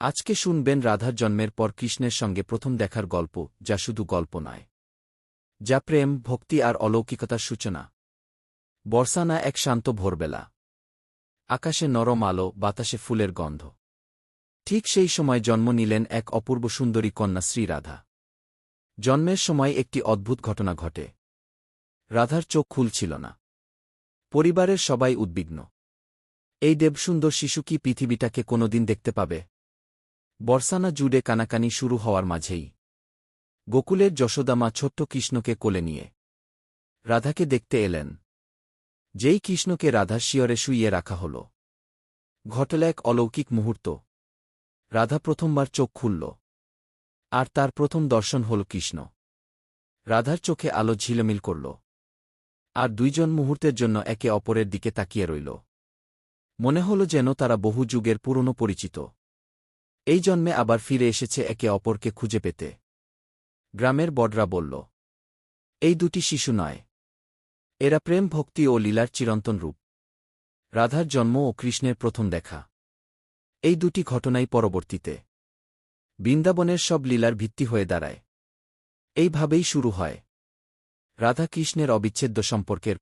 আজকে শুনবেন রাধার জন্মের পর কৃষ্ণের সঙ্গে প্রথম দেখার গল্প, যা শুধু গল্প নয়, যা প্রেম, ভক্তি আর অলৌকিকতার সূচনা। বর্ষানা এক শান্ত ভোরবেলা। আকাশে নরম আলো, বাতাসে ফুলের গন্ধ। ঠিক সেই সময় জন্ম নিলেন এক অপূর্ব সুন্দরী কন্যা শ্রী রাধা। জন্মের সময় একটি অদ্ভুত ঘটনা ঘটে। রাধার চোখ খুলছিল না। পরিবারের সবাই উদ্বিগ্ন। এই দেবসুন্দর শিশু কি পৃথিবীটাকে কোনোদিন দেখতে পাবে? বর্ষানা জুড়ে কানাকানি শুরু হওয়ার মাঝেই গোকুলের যশোদামা ছোট্ট কৃষ্ণকে কোলে নিয়ে রাধাকে দেখতে এলেন। যেই কৃষ্ণকে রাধার শিয়রে শুইয়ে রাখা হল, ঘটল এক অলৌকিক মুহূর্ত। রাধা প্রথমবার চোখ খুলল, আর তার প্রথম দর্শন হল কৃষ্ণ। রাধার চোখে আলো ঝিলমিল করল, আর দুইজন মুহূর্তের জন্য একে অপরের দিকে তাকিয়ে রইল। মনে হল যেন তারা বহু যুগের পুরনো পরিচিত। এই জন্মে আবার ফিরে এসেছে একে অপরকে খুঁজে পেতে। গ্রামের বড়রা বলল, এই দুটি শিশু নয়, এরা প্রেম, ভক্তি ও লীলার চিরন্তন রূপ। রাধার জন্ম ও কৃষ্ণের প্রথম দেখা, এই দুটি ঘটনাই পরবর্তীতে বৃন্দাবনের সব লীলার ভিত্তি হয়ে দাঁড়ায়। এইভাবেই শুরু হয় রাধা কৃষ্ণের অবিচ্ছেদ্য সম্পর্কের